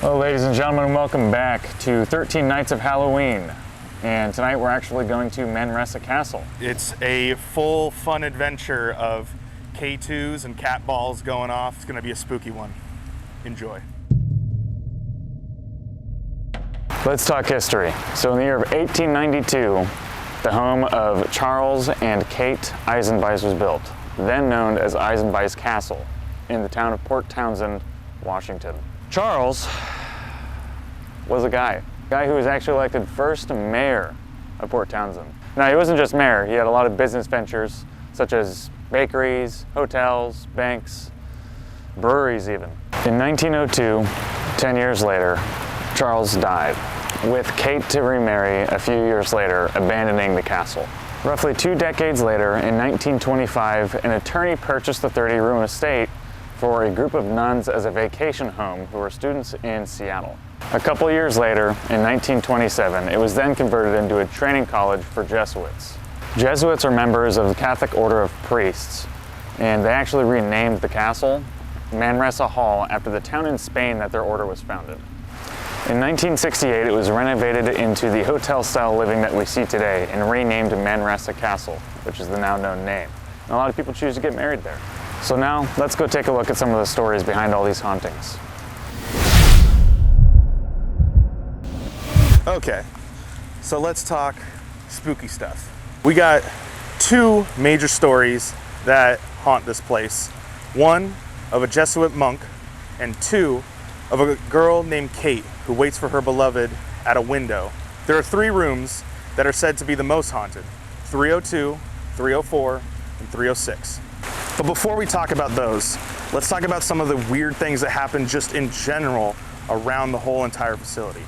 Hello ladies and gentlemen, welcome back to 13 Nights of Halloween. And tonight we're actually going to Manresa Castle. It's a full fun adventure of K2s and cat balls going off. It's gonna be a spooky one. Enjoy. Let's talk history. So in the year of 1892, the home of Charles and Kate Eisenbeis was built, then known as Eisenbeis Castle, in the town of Port Townsend, Washington. Charles was a guy who was actually elected first mayor of Port Townsend. Now, he wasn't just mayor, he had a lot of business ventures, such as bakeries, hotels, banks, breweries even. In 1902, 10 years later, Charles died, with Kate to remarry a few years later, abandoning the castle. Roughly 2 decades later, in 1925, an attorney purchased the 30-room estate for a group of nuns as a vacation home who were students in Seattle. A couple years later, in 1927, it was then converted into a training college for Jesuits. Jesuits are members of the Catholic Order of Priests, and they actually renamed the castle Manresa Hall after the town in Spain that their order was founded. In 1968, it was renovated into the hotel-style living that we see today and renamed Manresa Castle, which is the now known name. And a lot of people choose to get married there. So now, let's go take a look at some of the stories behind all these hauntings. Okay, so let's talk spooky stuff. We got 2 major stories that haunt this place. 1 of a Jesuit monk, and 2 of a girl named Kate who waits for her beloved at a window. There are 3 rooms that are said to be the most haunted: 302, 304, and 306. But before we talk about those, let's talk about some of the weird things that happen just in general around the whole entire facility.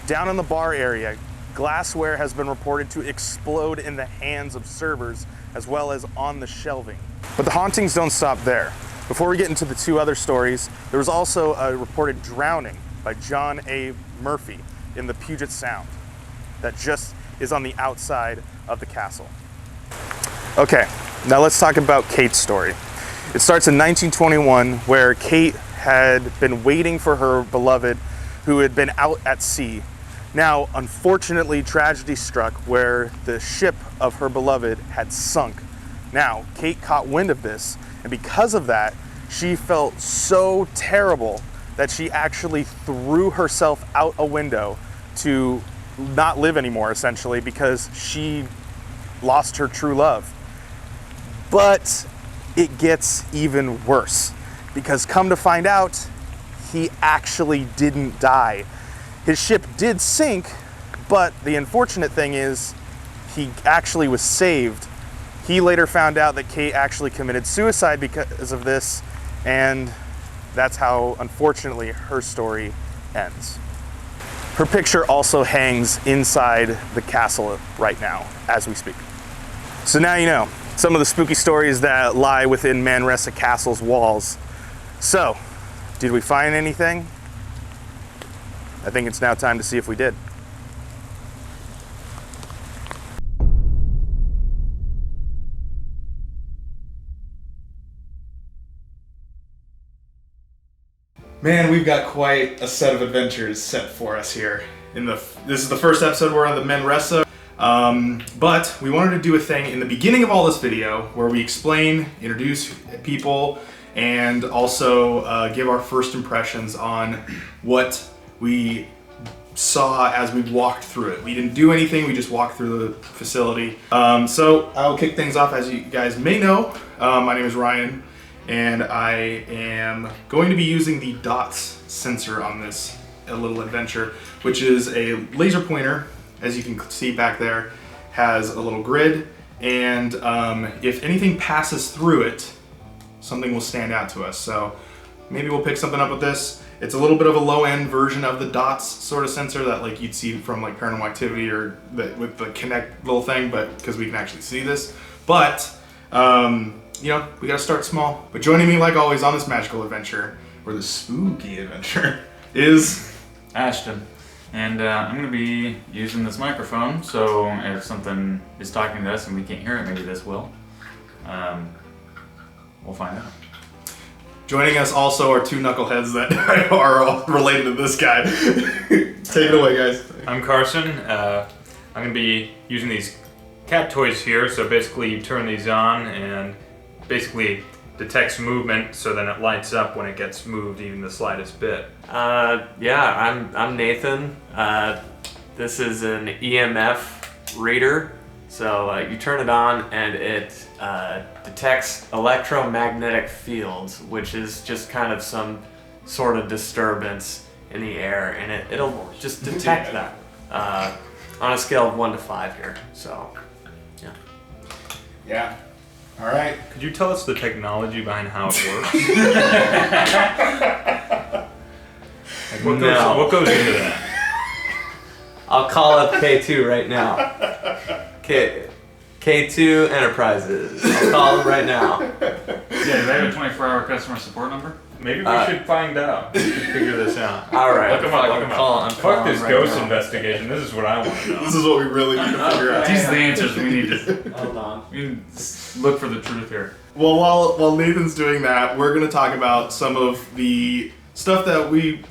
Down in the bar area, glassware has been reported to explode in the hands of servers as well as on the shelving. But the hauntings don't stop there. Before we get into the 2 other stories, there was also a reported drowning by John A. Murphy in the Puget Sound that just is on the outside of the castle. Okay, now let's talk about Kate's story. It starts in 1921, where Kate had been waiting for her beloved who had been out at sea. Now, unfortunately, tragedy struck where the ship of her beloved had sunk. Now, Kate caught wind of this, and because of that, she felt so terrible that she actually threw herself out a window to not live anymore, essentially, because she lost her true love. But it gets even worse, because come to find out, he actually didn't die. His ship did sink, but the unfortunate thing is he actually was saved. He later found out that Kate actually committed suicide because of this, and that's how, unfortunately, her story ends. Her picture also hangs inside the castle right now, as we speak. So now you know some of the spooky stories that lie within Manresa Castle's walls. So, did we find anything? I think it's now time to see if we did. Man, we've got quite a set of adventures set for us here. This is the first episode we're on the Manresa, but we wanted to do a thing in the beginning of all this video where we explain, introduce people, and also give our first impressions on what we saw as we walked through it. We didn't do anything, we just walked through the facility. So I'll kick things off. As you guys may know, my name is Ryan, and I am going to be using the DOTS sensor on this little adventure, which is a laser pointer. As you can see back there, has a little grid, and if anything passes through it, something will stand out to us. So maybe we'll pick something up with this. It's a little bit of a low-end version of the DOTS sort of sensor that like you'd see from like Paranormal Activity or with the Kinect little thing, but because we can actually see this. But you know, we gotta start small. But joining me like always on this magical adventure, or the spooky adventure, is Ashton. And I'm going to be using this microphone, so if something is talking to us and we can't hear it, maybe this will. We'll find out. Joining us also are two knuckleheads that are all related to this guy. Take it away, guys. I'm Carson. I'm going to be using these cat toys here. So basically you turn these on and basically detects movement, so then it lights up when it gets moved even the slightest bit. Yeah, I'm Nathan. This is an EMF reader. So you turn it on and it detects electromagnetic fields, which is just kind of some sort of disturbance in the air, and it'll just detect that on a scale of 1 to 5 here. So, yeah. Yeah. All right. Could you tell us the technology behind how it works? Like what goes into that? I'll call up K2 right now. K2 Enterprises. I'll call them right now. Yeah, do they have a 24-hour customer support number? Maybe we should find out. We should figure this out. All right. Look 'em up, look 'em up. Fuck calling this right ghost now. investigation. This is what I want to know. This is what we really need to figure out. These are the answers we need to Hold on. look for the truth here. Well, while Nathan's doing that, we're going to talk about some of the stuff that we,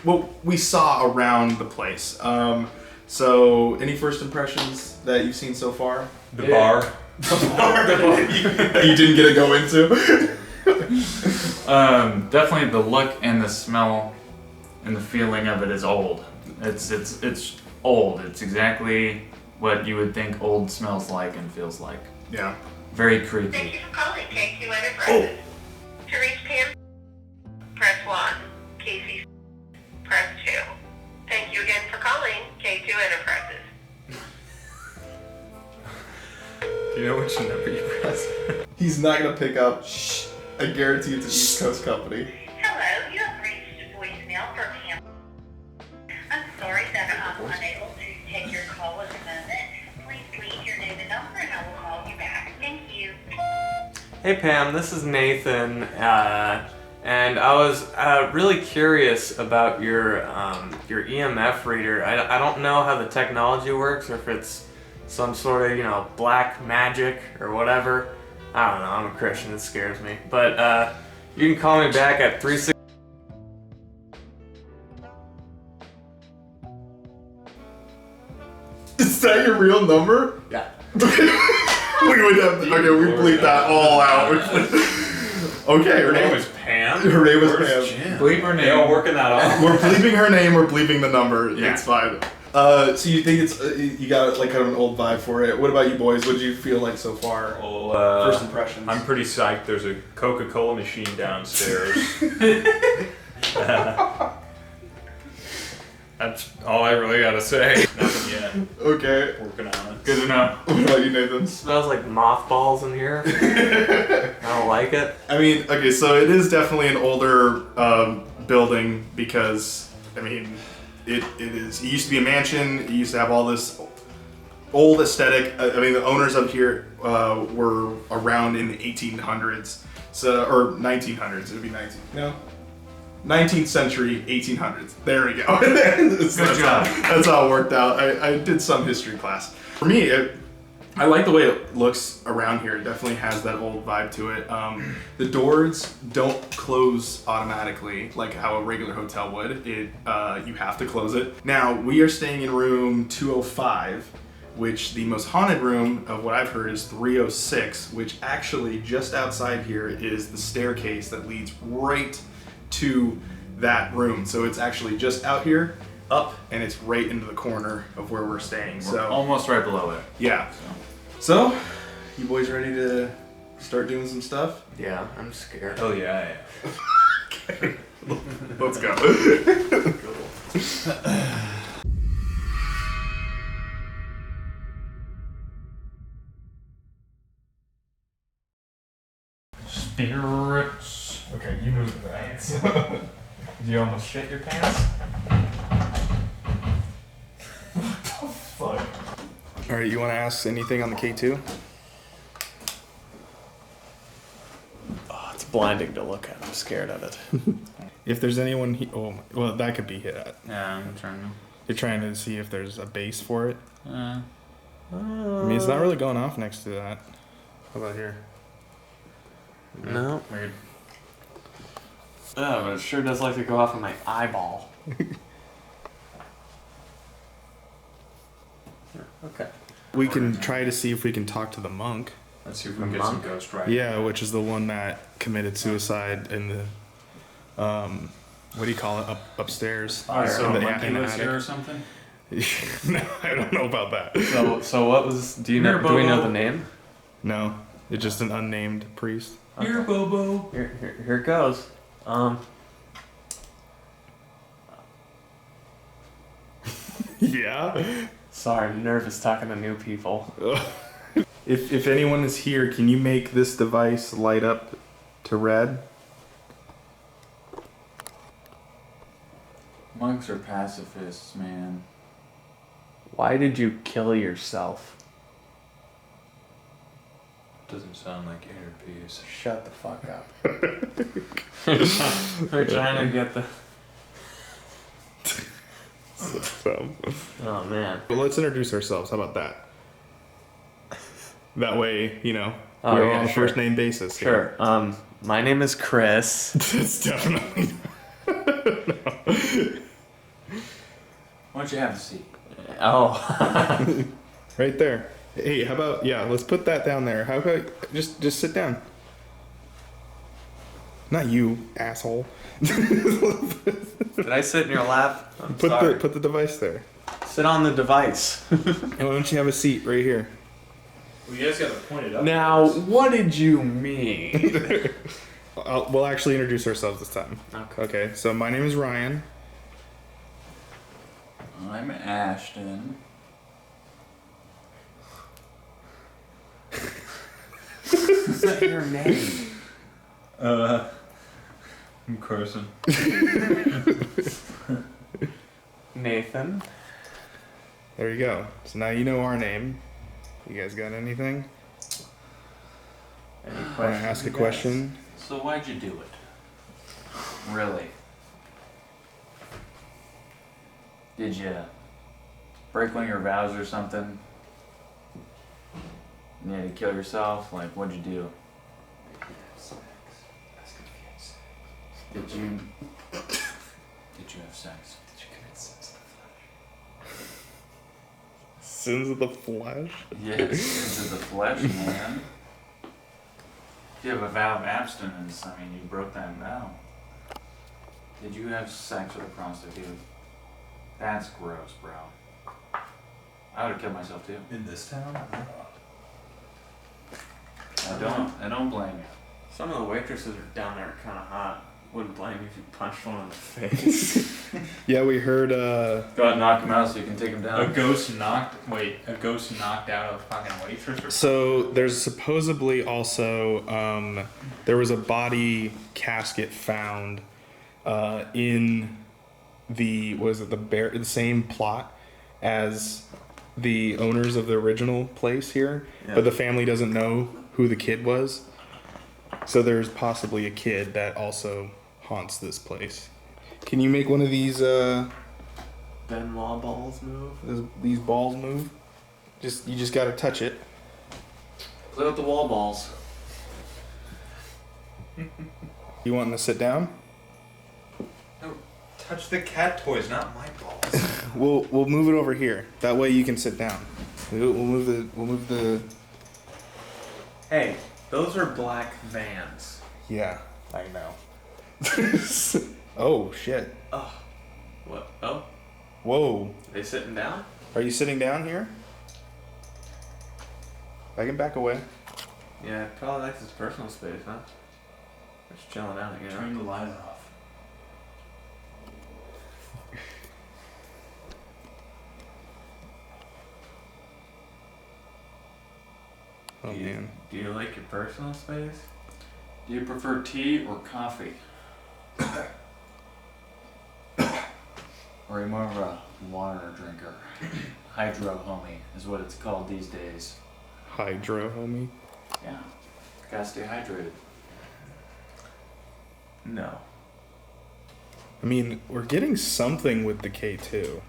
what we saw around the place. So, any first impressions that you've seen so far? The bar. You didn't get to go into? Definitely the look and the smell and the feeling of it is old. It's old. It's exactly what you would think old smells like and feels like. Yeah. Thank Very you creepy. for calling K2 Enterprises. To reach Pam, press 1. Casey, press 2. Thank you again for calling K2 Enterprises. Do you know which number you press? He's not going to pick up. Shh. I guarantee it's an East Coast company. Hello, you have reached voicemail for Pam. I'm sorry that I'm unable to take your call at the moment. Please leave your name and number and I will call you back. Thank you. Hey Pam, this is Nathan, and I was really curious about your EMF reader. I don't know how the technology works, or if it's some sort of black magic or whatever. I don't know. I'm a Christian. It scares me. But you can call me back at 36. Is that your real number? Yeah. we bleeped that all out. Okay, Her name was Pam. Her name was Where's Pam. Jim? Bleep her They name. all working that off. We're bleeping her name, we're bleeping the number. Yeah. It's fine. So you think it's you got like kind of an old vibe for it. What about you boys? What did you feel like so far? Well, First impressions. I'm pretty psyched. There's a Coca-Cola machine downstairs. That's all I really gotta say. Nothing yet. Okay. Working on it. Good to know. What about you, Nathan? Smells like mothballs in here. I don't like it. I mean, okay, so it is definitely an older building because, I mean, it is. It used to be a mansion. It used to have all this old aesthetic. I mean, the owners up here were around in the 1800s, or 1900s. It would be 19th century, 1800s. There we go. Good job. That's how it worked out. I did some history class. For me, I like the way it looks around here. It definitely has that old vibe to it. The doors don't close automatically like how a regular hotel would. You have to close it. Now, we are staying in room 205, which the most haunted room of what I've heard is 306, which actually just outside here is the staircase that leads right to that room. So it's actually just out here, up, and it's right into the corner of where we're staying. We're So almost right below it. yeah. So, you boys ready to start doing some stuff? Yeah, I'm scared. Hell yeah. Okay. Let's go. Spirits. Okay, you move that. Did you almost shit your pants? Fuck. All right, you want to ask anything on the K2? Oh, it's blinding to look at. I'm scared of it. If there's anyone, well, that could be hit at. Yeah, I'm trying to. You're trying to see if there's a base for it. Uh, I mean, it's not really going off next to that. How about here? No. weird. Oh, but it sure does like to go off of my eyeball. Okay. We can try to see if we can talk to the monk. Let's see if we can get some ghost writing. Yeah, which is the one that committed suicide in the, what do you call it, upstairs? Oh, so in a the monkey lives attic. here or something? No, I don't know about that. So what was? Do we know the name? No, it's just an unnamed priest. Here, Bobo. Here it goes. Yeah. Sorry, I'm nervous talking to new people. If anyone is here, can you make this device light up to red? Monks are pacifists, man. Why did you kill yourself? Doesn't sound like inner peace. Shut the fuck up. We're trying to get the. So, Oh man. but let's introduce ourselves. How about that? That way, you know, Oh, we're yeah, on a sure. first name basis. Sure. My name is Chris. It's definitely. Why don't you have a seat? Oh. Right there. Hey, how about, yeah, let's put that down there. How about just sit down? Not you, asshole. Did I sit in your lap? I'm sorry. Put the device there. Sit on the device. And why don't you have a seat right here? Well, you guys gotta point it up. Now, what did you mean? We'll actually introduce ourselves this time. Okay, so my name is Ryan. I'm Ashton. Is that your name? I'm Carson. Nathan. There you go. So now you know our name. You guys got anything? Any Want to questions? ask a question? So why'd you do it? Really? Did you break one of your vows or something? You had to kill yourself? Like, what'd you do? Did you have sex? Did you commit sins of the flesh? Sins of the flesh? Yes, sins of the flesh, man. If you have a vow of abstinence, I mean, you broke that vow. Did you have sex with a prostitute? That's gross, bro. I would have killed myself too. In this town? I don't blame you. Some of the waitresses are down there kind of hot. Wouldn't blame you if you punched one in the face. Yeah, we heard, Go ahead and knock him out so you can take him A down. ghost knocked out a fucking waitress or so there's supposedly also, there was a body casket found in the same plot as the owners of the original place here, but the family doesn't know who the kid was. So there's possibly a kid that also haunts this place. Can you make one of these Benoit balls move. these balls move? You just gotta touch it. Play with the wall balls. You wanting to sit down? No, touch the cat toys, not my balls. We'll move it over here. That way you can sit down. We'll move the. Hey, those are black vans. Yeah, I know. Oh shit! What? Oh, Whoa! they sitting down? Are you sitting down here? I can back away. Yeah, probably likes his personal space, huh? Just chilling out, you know. Turn the light off. Oh man. Do you like your personal space? Do you prefer tea or coffee? Or are you more of a water drinker? Hydro homie is what it's called these days. Hydro, homie. Yeah. Gotta stay hydrated. No. I mean, we're getting something with the K2.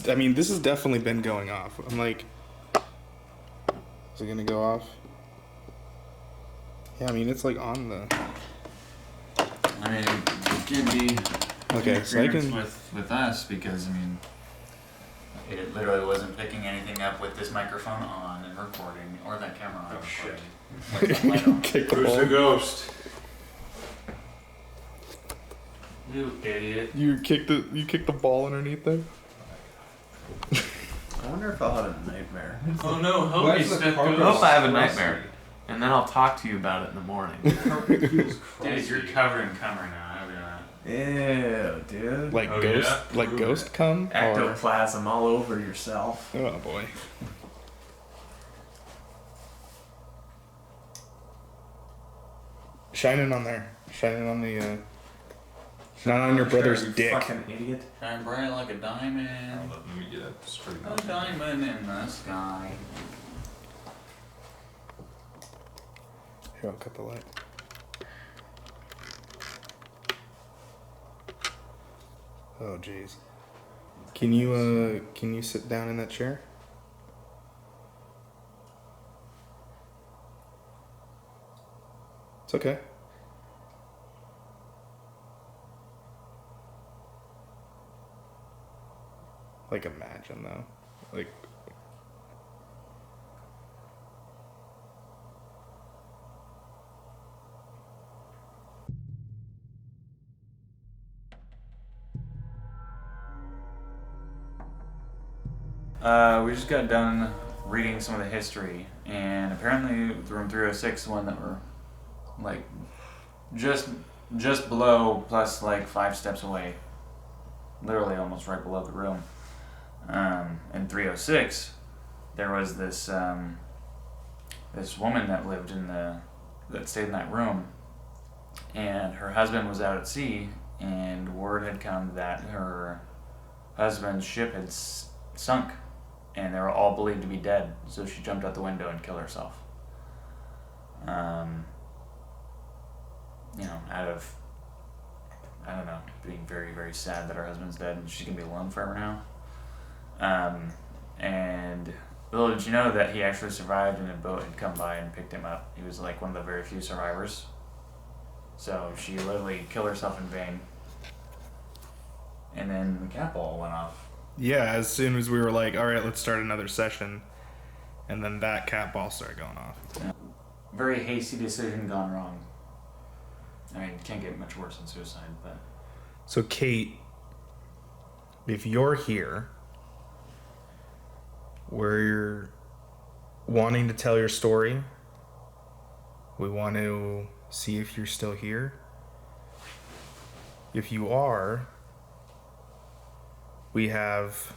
I mean, this has definitely been going off. I'm like, is it gonna go off? Yeah, I mean, it's like on the. I mean, it can be Okay, so I can. with us because I mean, it literally wasn't picking anything up with this microphone on and recording, or that camera on. Oh, shit. Kick the Who's ball. the ghost? You idiot! You kicked the ball underneath there. I wonder if I'll have a nightmare. Oh no, help Why me, is the Steph. carpet I hope I have a rusty? nightmare. And then I'll talk to you about it in the morning. Carpet feels Dude, crusty. you're covered in cum right now. I know that. Ew, dude. Like Oh, ghost, yeah? like ghost cum. Or, Ectoplasm all over yourself. oh boy. Shining on there. Shining on the. Not on your brother's You dick. fucking idiot. Shine bright like a diamond. Let me get it straight A up. diamond in the sky. Here, I'll cut the light. Oh jeez. Can you sit down in that chair? It's okay. Like imagine though. Like We just got done reading some of the history, and apparently the room 306 is one that we're like just below, plus like 5 steps away, literally almost right below the room. In 306, there was this this woman that lived that stayed in that room, and her husband was out at sea, and word had come that her husband's ship had sunk, and they were all believed to be dead. So she jumped out the window and killed herself. You know, out of, I don't know, being very, very sad that her husband's dead and she's gonna be alone forever now. And little did you know that he actually survived, and a boat had come by and picked him up. He was like one of the very few survivors. So she literally killed herself in vain. And then the cat ball went off. yeah, as soon as we were like, all right, let's start another session, and then that cat ball started going off. Very hasty decision gone wrong. I mean, can't get much worse than suicide, but So Kate, if you're here, we're wanting to tell your story. We want to see if you're still here. If you are, we have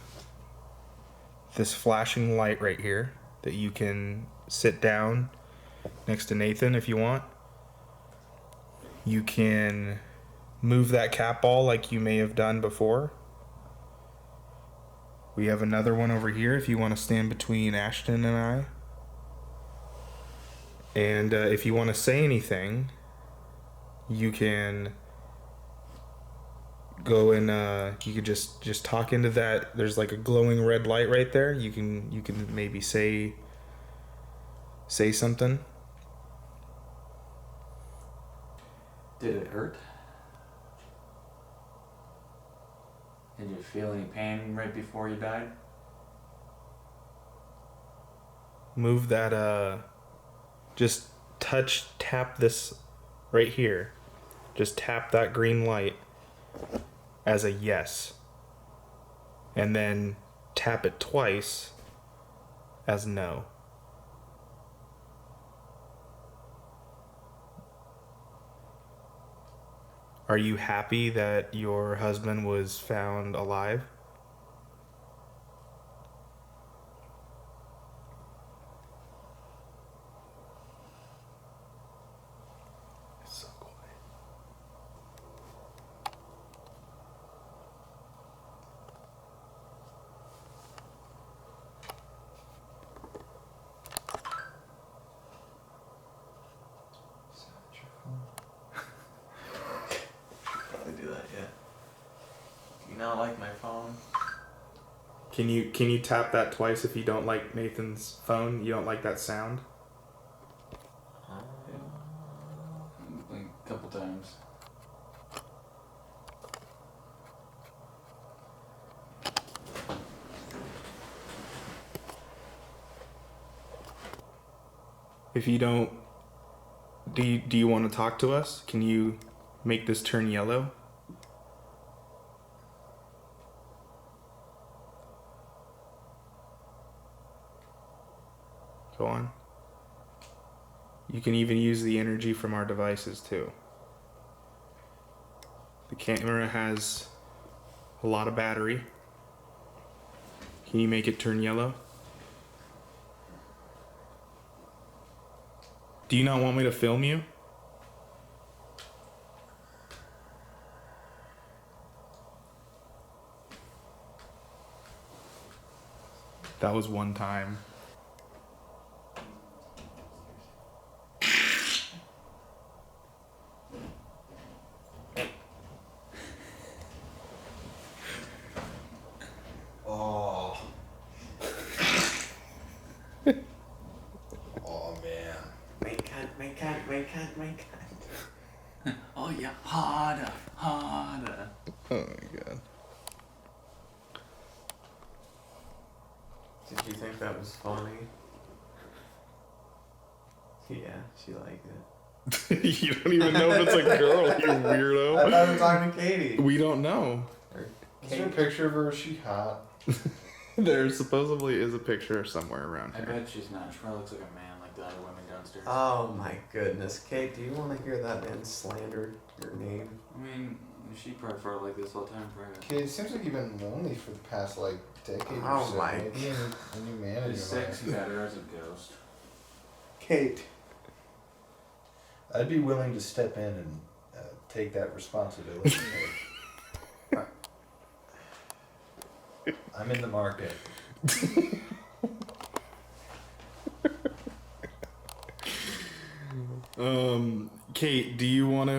this flashing light right here that you can sit down next to Nathan if you want. You can move that cat ball like you may have done before. We have another one over here if you want to stand between Ashton and I. And if you want to say anything, you can go and you could just talk into that. There's like a glowing red light right there. You can maybe say something. did it hurt? Did you feel any pain right before you died? Move that just tap this right here. Just tap that green light as a yes. And then tap it twice as no. Are you happy that your husband was found alive? It's so quiet. Probably do that, yeah. Do you not like my phone? Can you tap that twice if you don't like Nathan's phone? You don't like that sound? Like a couple times. If you don't, do you want to talk to us? Can you make this turn yellow? Go on. You can even use the energy from our devices too. The camera has a lot of battery. Can you make it turn yellow? Do you not want me to film you? That was one time. Oh. Oh man. Make cut. Oh yeah, harder, harder. Oh my god. Did you think that was funny? Yeah, she liked it. You don't even know if it's a girl, you weirdo. I thought we were talking to Katie. We don't know. Is there a picture of her? Is she hot? There supposedly is a picture somewhere around I here. bet she's not. She probably looks like a man, like the other women downstairs. Oh my goodness, Kate, do you want to hear that man slander your name? I mean, she probably felt like this all the time for Okay, it seems like you've been lonely for the past like decade Oh or so. my Maybe a new man in your life. better as a ghost. Kate, I'd be willing to step in and take that responsibility. Kate. I'm in the market. Kate, do you want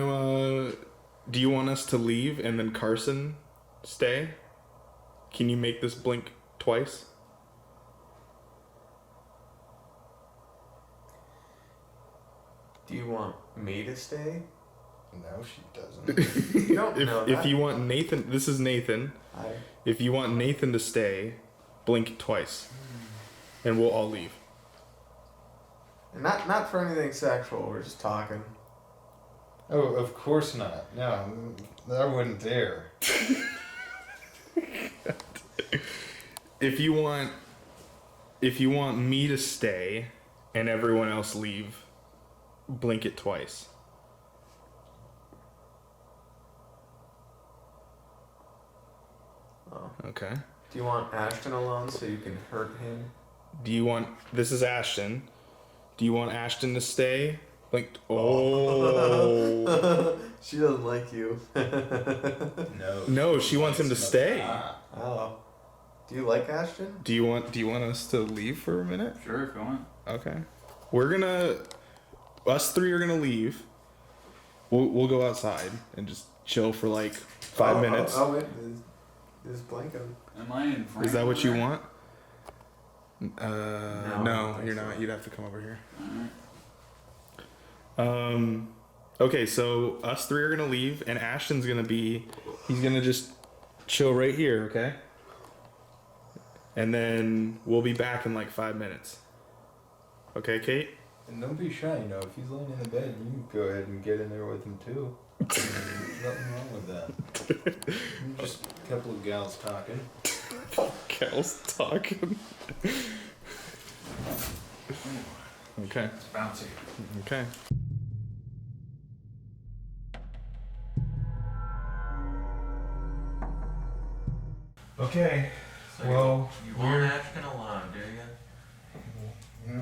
us to leave and then Carson stay? Can you make this blink twice? Do you want me to stay? No, she doesn't. You don't know If that. you want Nathan, this is Nathan. If you want Nathan to stay, blink twice. And we'll all leave. Not for anything sexual, we're just talking. Oh, of course not. No, I wouldn't dare. If you want me to stay and everyone else leave, blink it twice. Oh. Okay. Do you want Ashton alone so you can hurt him? This is Ashton. Do you want Ashton to stay? Blink. Oh. She doesn't like you. No. No, she wants him to stay. Oh. Do you like Ashton? Do you want us to leave for a minute? Sure, if you want. Okay. Us three are gonna leave. We'll go outside and just chill for like 5 minutes. Oh, wait. There's blanket. Am I in frame? Is that what you want? I don't No, think you're so. not. You'd have to come over here. Alright. Okay, so us three are gonna leave, and Ashton's he's gonna just chill right here, okay? And then we'll be back in like 5 minutes. Okay, Kate? And don't be shy, if he's laying in the bed, you can go ahead and get in there with him too. There's nothing wrong with that. Just a couple of gals talking. Cal's talking. Okay. It's bouncy. Okay. Okay. Well, you want Ashton alone, do you? Yeah.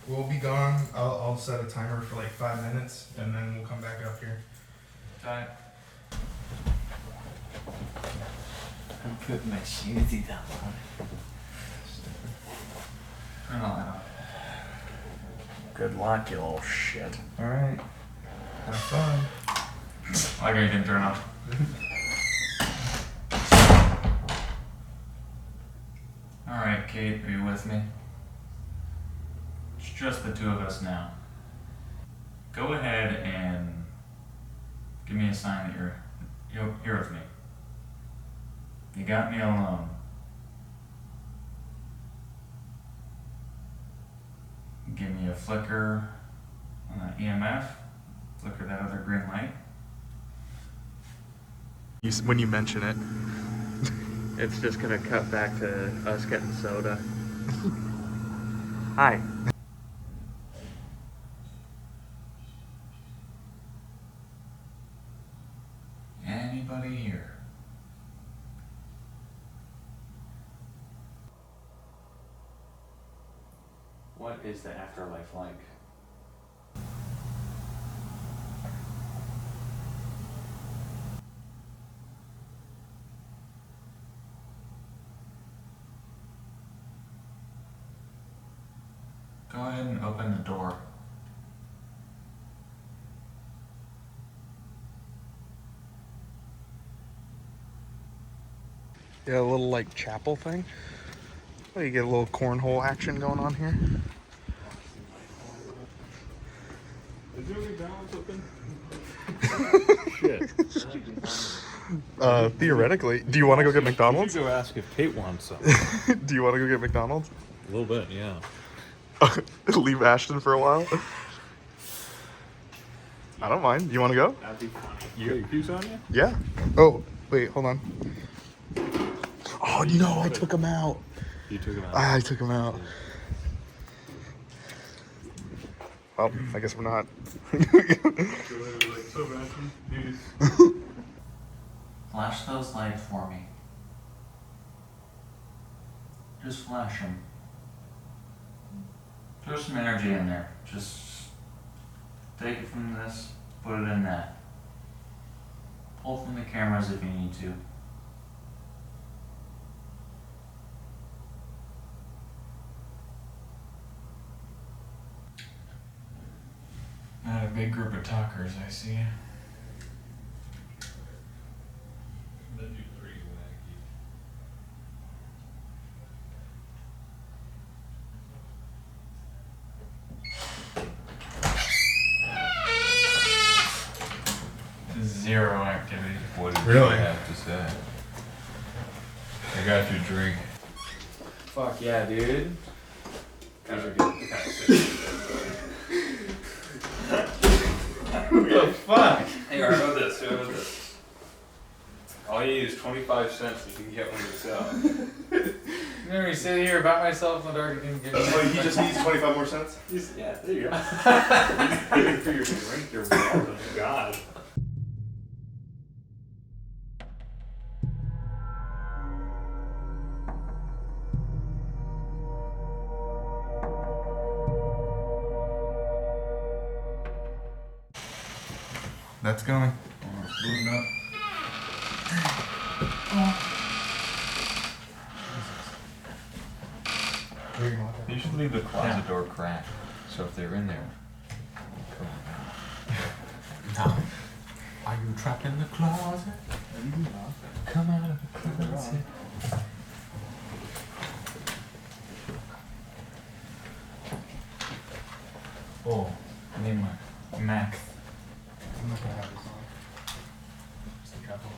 We'll be gone. I'll set a timer for like 5 minutes, and then we'll come back up here. Alright. I'm putting my shoes on. Turn all that off. Good luck, you little shit. All right. Have fun. I can even turn off. Alright, Kate, are you with me? It's just the two of us now. Go ahead and give me a sign that you're here with me. You got me alone. give me a flicker on that EMF, flicker that other green light. When you mention it. It's just gonna cut back to us getting soda. Hi. Anybody here? What is the afterlife like? Go ahead and open the door. Yeah, a little like chapel thing. Oh, you get a little cornhole action going on here. Is there a McDonald's open? Theoretically, do you want to go get McDonald's? Go ask if Kate wants some. Do you want to go get McDonald's? A little bit, yeah. Leave Ashton for a while? I don't mind. You want to go? That'd be funny. You got your keys on you? Yeah. Oh, wait, hold on. Oh, no, I took him out. You took it out. I took him out. Well, I guess we're not. Flash those lights for me. Just flash them. Throw some energy in there. Just take it from this, put it in that. Pull from the cameras if you need to. Not a big group of talkers, I see. Zero activity. What did Really? you have to say? I got your drink. Fuck yeah, dude. These are good. What the fuck? Hey, how about this? How about this? All you need is 25 cents and you can get one yourself. Remember, you sit here by myself in the dark and give me. Oh, he just needs 25 more cents? Yeah, there you go. Pay for your drink, you're welcome. God. That's going. Booting up. You should leave the closet door cracked, so if they're in there, come on out. Are you trapped in the closet? Come out of the closet. Oh, I need my Mac. I'm not gonna have this on. It's the trouble.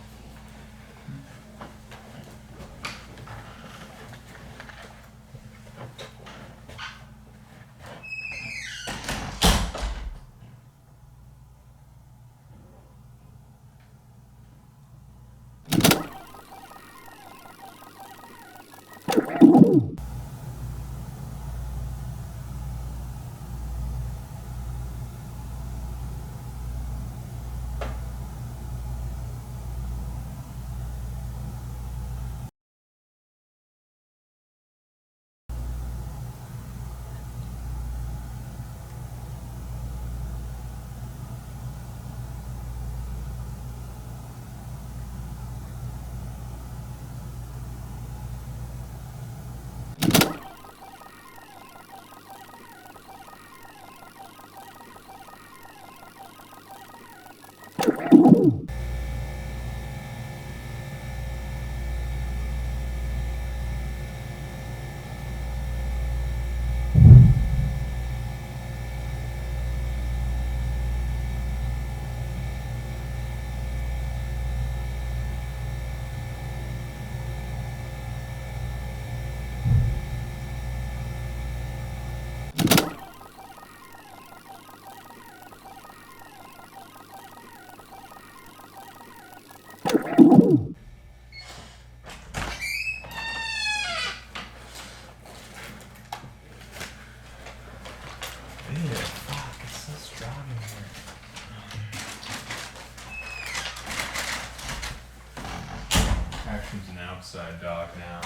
Action's an outside dog now.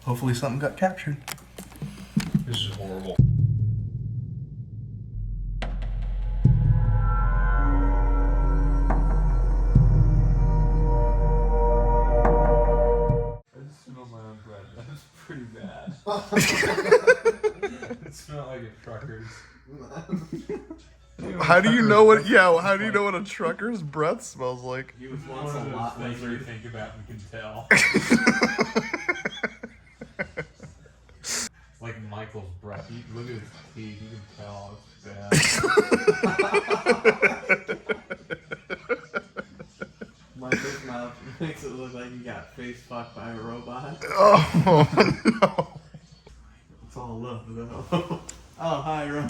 Hopefully something got captured. This is horrible. I just smell my own breath. That's pretty bad. It smelled like a trucker's. How do you know what? Yeah, how do you know what a trucker's breath smells like? He was One once of a those lot things where you lizard. think about and can tell. Like Michael's breath. Look at his teeth. You can tell it's bad. Michael's mouth makes it look like he got face fucked by a robot. Oh no! It's all love though. Oh, hi, Ryan.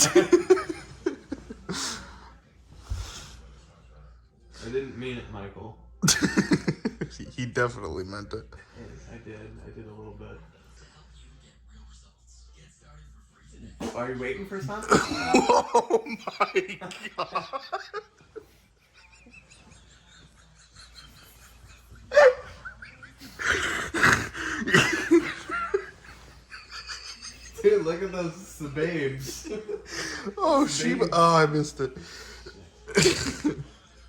I didn't mean it, Michael. He definitely meant it. I did a little bit. Are you waiting for something? Oh my god! Dude, look at those babes. Oh, Sheba. Oh, I missed it.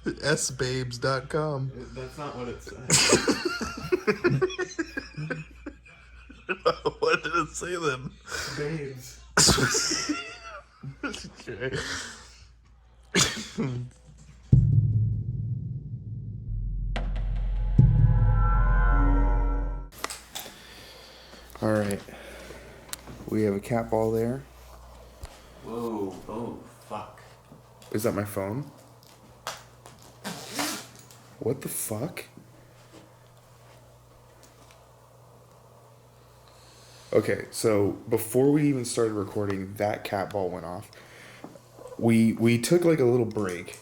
sbabes.com. That's not what it said. What did it say then? Babes. Okay. All right. We have a cat ball there. Whoa. Oh, fuck. Is that my phone? What the fuck? Okay, so before we even started recording, that cat ball went off. We took like a little break.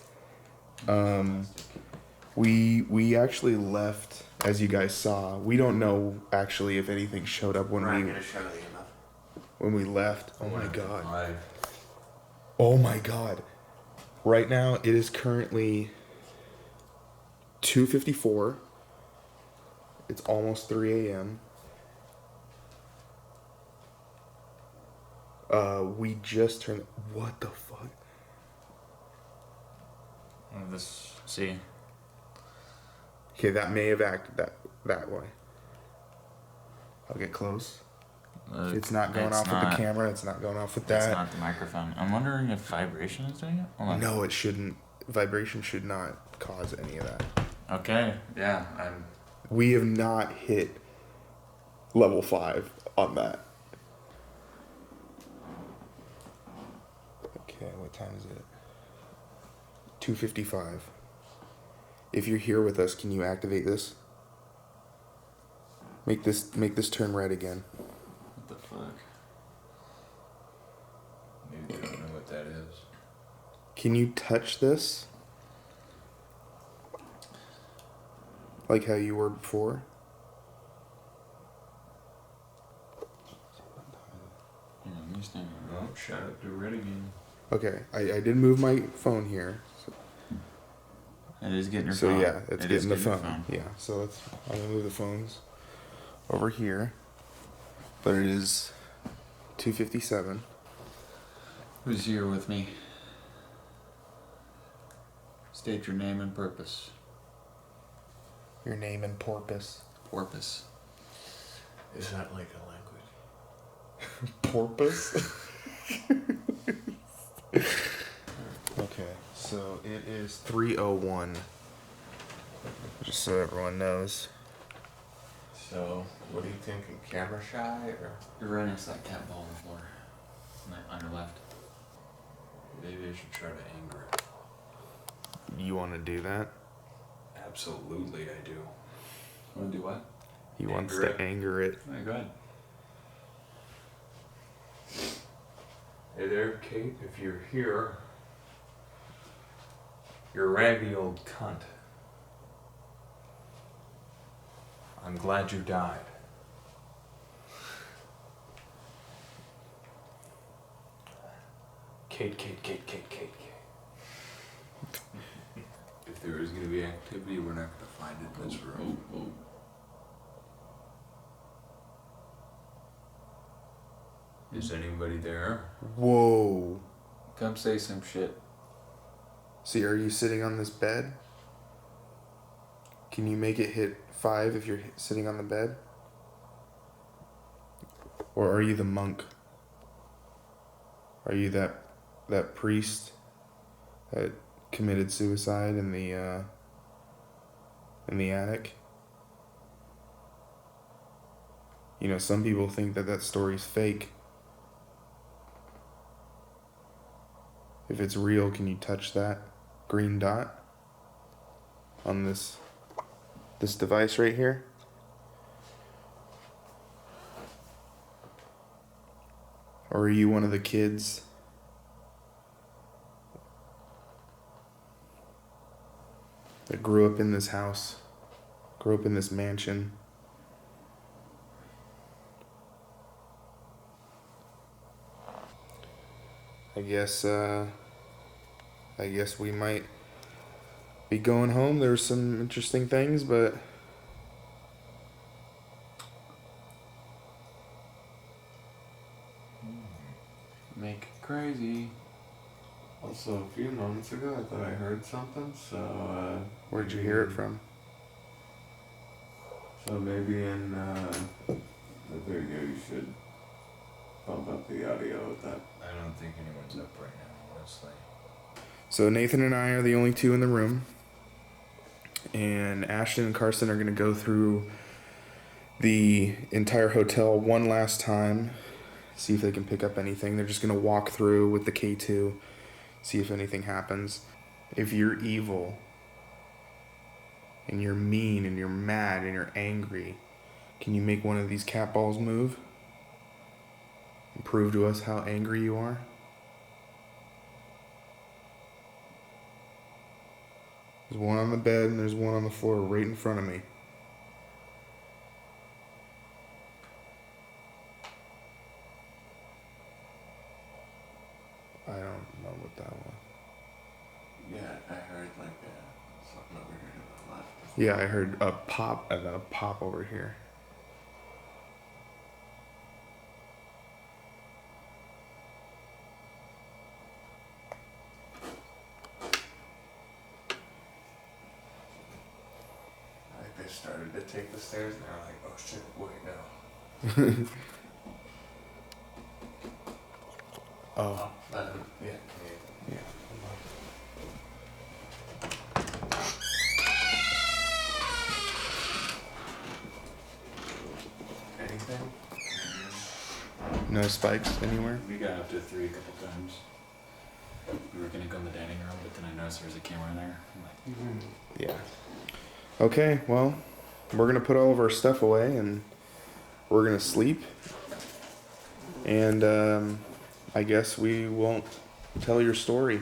We actually left, as you guys saw. We don't know actually if anything showed up when we left. Oh my god. Oh my god. Right now it is currently 2:54. It's almost 3 a.m. We just turned. What the fuck? See. Okay, that may have acted that way. I'll get close. It's not going off with the camera. It's not going off with that. It's not the microphone. I'm wondering if vibration is doing it. Hold on. No, it shouldn't. Vibration should not cause any of that. Okay. Yeah. We have not hit level 5 on that. Okay, what time is it? 2:55. If you're here with us, can you activate this? Make this turn red again. What the fuck? Maybe they don't know what that is. Can you touch this? Like how you were before? Yeah, let me stand here. Oh, shut up, do red again. Okay, I did move my phone here. It is getting your So phone. yeah, it's It is getting the your phone. Yeah, so I'm gonna move the phones over here. But it is 2:57. Who's here with me? State your name and purpose. Your name and porpoise. Porpoise. Is that like a language? Porpoise? Okay, so it is 3:01. Just so everyone knows. So, what are you thinking? Camera shy or? You're right next to that cat ball on the floor. On your left. Maybe I should try to anger it. You want to do that? Absolutely, I do. Want to do what? He wants Anger to it. anger it. Alright, go ahead. Hey there, Kate, if you're here. You're a raggedy old cunt. I'm glad you died. Kate. If there is gonna be activity, we're not gonna find it in this room. Is anybody there? Whoa. Come say some shit. See, are you sitting on this bed? Can you make it hit 5 if you're sitting on the bed? Or are you the monk? Are you that priest that committed suicide in the attic? You know, some people think that story's fake. If it's real, can you touch that green dot on this device right here? Or are you one of the kids that grew up in this house, grew up in this mansion? I guess we might be going home. There's some interesting things, but Make it crazy. Also, a few moments ago, I thought I heard something, so, where'd you hear it from? So maybe in, the video you should bump up the audio with that. I don't think anyone's up right now, honestly. So Nathan and I are the only two in the room, and Ashton and Carson are going to go through the entire hotel one last time, see if they can pick up anything. They're just going to walk through with the K2, see if anything happens. If you're evil, and you're mean, and you're mad, and you're angry, can you make one of these cat balls move? And prove to us how angry you are? There's one on the bed and there's one on the floor right in front of me. I don't know what that was. Yeah, I heard like something over here to the left. Yeah, I heard a pop over here. They started to take the stairs and they were like, oh shit, wait, no. Oh. Yeah. Yeah. Anything? No spikes anywhere? We got up to 3 a couple times. We were gonna go in the dining room, but then I noticed there was a camera in there. I'm like, Yeah. Okay, well, we're gonna put all of our stuff away and we're gonna sleep. And I guess we won't tell your story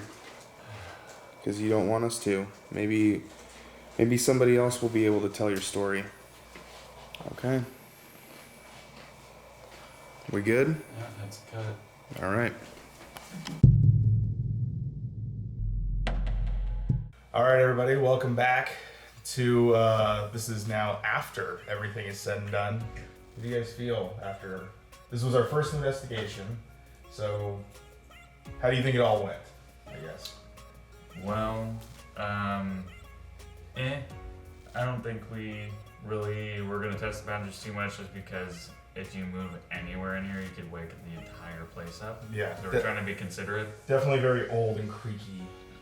because you don't want us to. Maybe somebody else will be able to tell your story. Okay. We good? yeah, that's cut. All right. All right, everybody, welcome back to, this is now after everything is said and done. How do you guys feel after, this was our first investigation, so how do you think it all went, I guess? Well, I don't think we really were gonna test the boundaries too much, just because if you move anywhere in here, you could wake the entire place up. Yeah. So we're trying to be considerate. Definitely very old and creaky.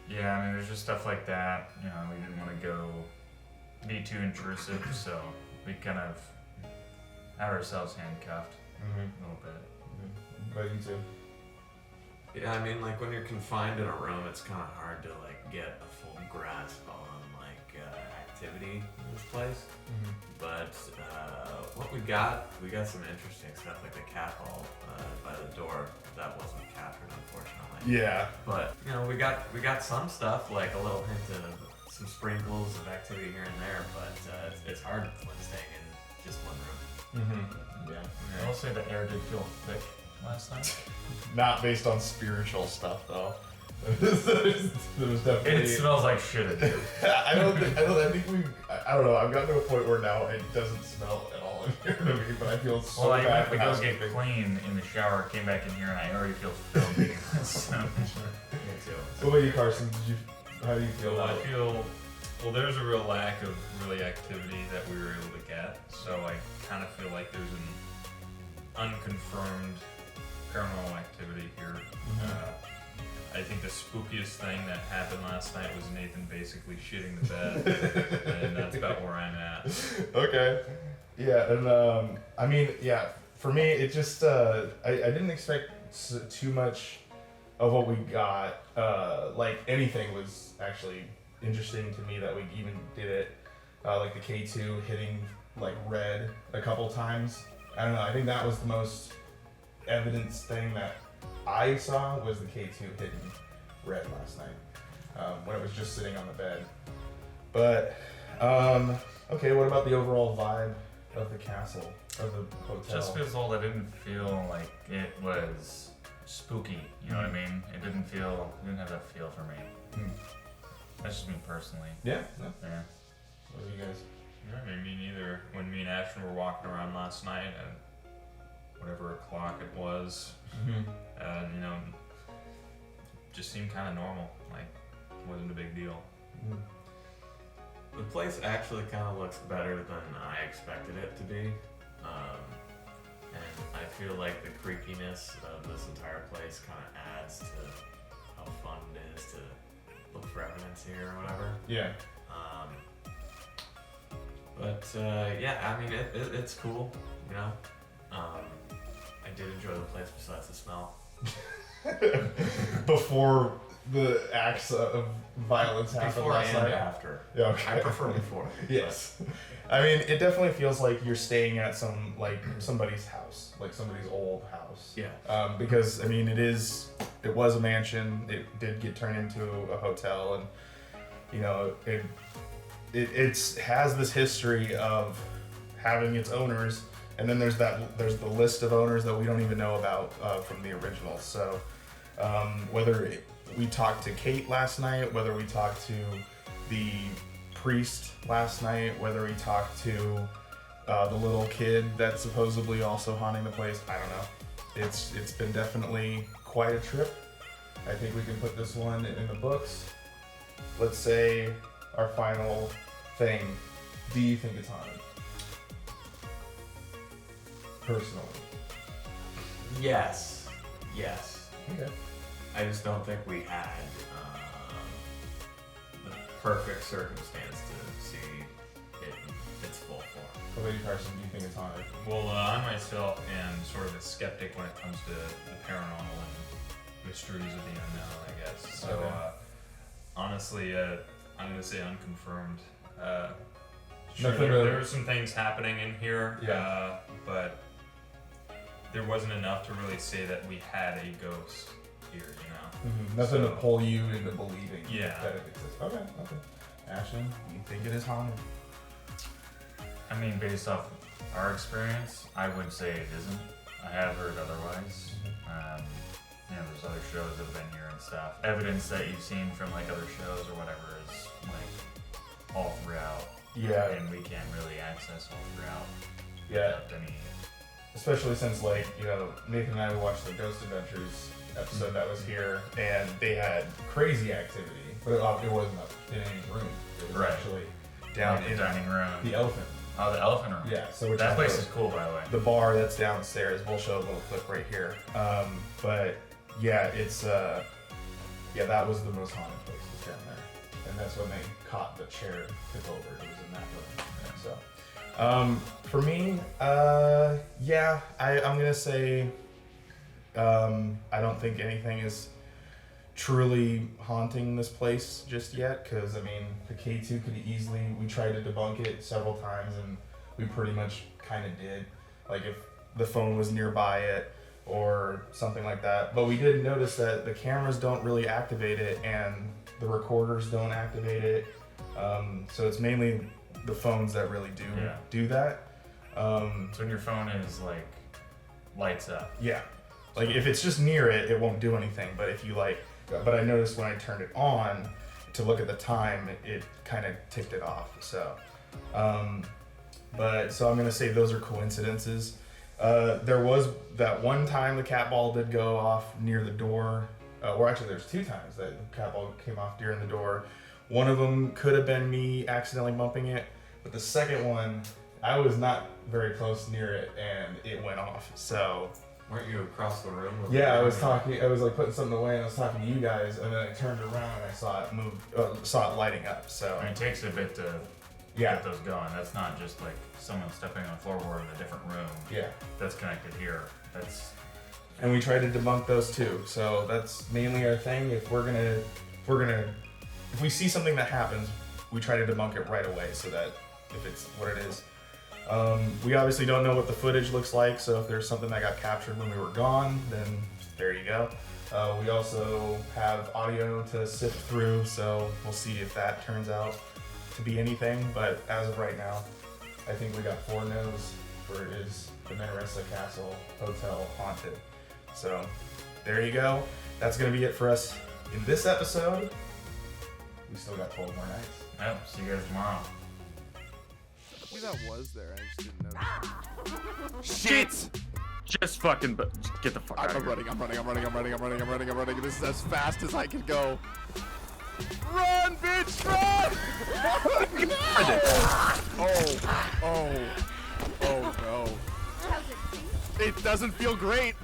Yeah, I mean, there's just stuff like that. You know, we didn't want to be too intrusive, so we kind of had ourselves handcuffed a little bit. But you too. Yeah, I mean, like when you're confined in a room, it's kind of hard to like get a full grasp on like activity in this place. But what we got some interesting stuff like the cat hall by the door. That wasn't captured, unfortunately. Yeah. But you know, we got some stuff like a little hint of some sprinkles of activity here and there. But it's hard when staying in just one room. Yeah. I will say the air did feel thick last night. Not based on spiritual stuff though. There was definitely. It smells like shit in here. I don't know. I've gotten to a point where now it doesn't smell at all in here to me, but I feel so Well, I bad. went to go get clean in the shower, came back in here, and I already feel filthy. So, What about you, Carson? How do you feel Well, about I it? feel, well, there's a real lack of really activity that we were able to get, so I kind of feel like there's an unconfirmed paranormal activity here. I think the spookiest thing that happened last night was Nathan basically shitting the bed, and that's about where I'm at. Okay. Yeah, and I mean, yeah, for me, it just I didn't expect too much of what we got. Like anything was actually interesting to me that we even did it. Like the K2 hitting like red a couple times. I don't know. I think that was the most evidence thing that I saw was the K2 hitting red last night when it was just sitting on the bed. But okay, what about the overall vibe of the castle, of the hotel? just feels old. I didn't feel like it was spooky. You know what I mean? It didn't have that feel for me. That's just me personally. Yeah. No. Yeah. What do you guys? Yeah, I mean, me neither. When me and Ashton were walking around last night at whatever o'clock it was, and you know, just seemed kind of normal. Like, wasn't a big deal. The place actually kind of looks better than I expected it to be. And I feel like the creepiness of this entire place kind of adds to how fun it is to look for evidence here or whatever. Yeah. But yeah, I mean, it's cool, you know. I did enjoy the place besides the smell. Before the acts of violence happened Before last and night. after. Yeah, okay. I prefer before. Yes. I mean, it definitely feels like you're staying at somebody's house, like somebody's old house. Yeah. Because I mean, it was a mansion. It did get turned into a hotel, and you know, it has this history of having its owners, and then there's the list of owners that we don't even know about from the original. So whether we talked to Kate last night, whether we talked to the priest last night, whether we talked to the little kid that's supposedly also haunting the place, I don't know. It's been definitely quite a trip. I think we can put this one in the books. Let's say our final thing. Do you think it's haunted? Personally. Yes. Okay. I just don't think we had the perfect circumstance to see it in its full form. What about you, Carson? Do you think it's haunted? Well, I myself am sort of a skeptic when it comes to the paranormal and mysteries of the unknown, I guess. So, Okay. honestly, I'm going to say unconfirmed. Nothing There really- were some things happening in here, Yeah. but there wasn't enough to really say that we had a ghost here, you know? Nothing to So- pull you into believing Yeah. that it exists. Okay. Ashton, do you think it is haunted? I mean, based off our experience, I would say it isn't. I have heard otherwise. You know, there's other shows that have been here and stuff. Evidence that you've seen from like other shows or whatever is like all throughout. Yeah. And we can't really access all throughout. Yeah. Without any. Especially since, like, you know, Nathan and I watched the Ghost Adventures episode that was here, and they had crazy activity, but it wasn't up in any room. It was Right. actually down Like the in dining room. the elephant. Oh, the elephant room. Yeah, so which that is place the- is cool, by the way. The bar that's downstairs. We'll show a little clip right here. But yeah, it's yeah, that was the most haunted place was down there, and that's when they caught the chair tip over. It was in that room. So. For me, yeah, I'm gonna say I don't think anything is truly haunting this place just yet, because I mean the K2 could easily, we tried to debunk it several times and we pretty much kind of did, like if the phone was nearby it or something like that. But we did notice that the cameras don't really activate it and the recorders don't activate it, so it's mainly the phones that really do that. So when your phone is like lights up. Yeah, like if it's just near it, it won't do anything. But if you like, but I noticed when I turned it on to look at the time, it kind of ticked it off. So, but so I'm gonna say those are coincidences. There was that one time the cat ball did go off near the door. Or actually, there's 2 times that the cat ball came off near the door. One of them could have been me accidentally bumping it, but the second one, I was not very close near it and it went off. So Weren't you across the room? yeah, I was talking. I was like putting something away and I was talking to you guys, and then I turned around and I saw it move, saw it lighting up. So I mean, it takes a bit to get those going. That's not just like someone stepping on a floorboard in a different room. Yeah, that's connected here. That's. And we try to debunk those too. So that's mainly our thing. If we see something that happens, we try to debunk it right away. So that if it's what it is, we obviously don't know what the footage looks like. So if there's something that got captured when we were gone, then there you go. We also have audio to sift through, so we'll see if that turns out to be anything. But as of right now, I think we got 4 no's for is the Manresa Castle Hotel haunted. So there you go. That's going to be it for us in this episode. We still got 12 more nights. Yep, see you guys tomorrow. Maybe that was there. I just didn't notice. Shit! Just fucking get the fuck out of I'm here. running. This is as fast as I can go. Run, bitch, run! Oh no. It doesn't feel great.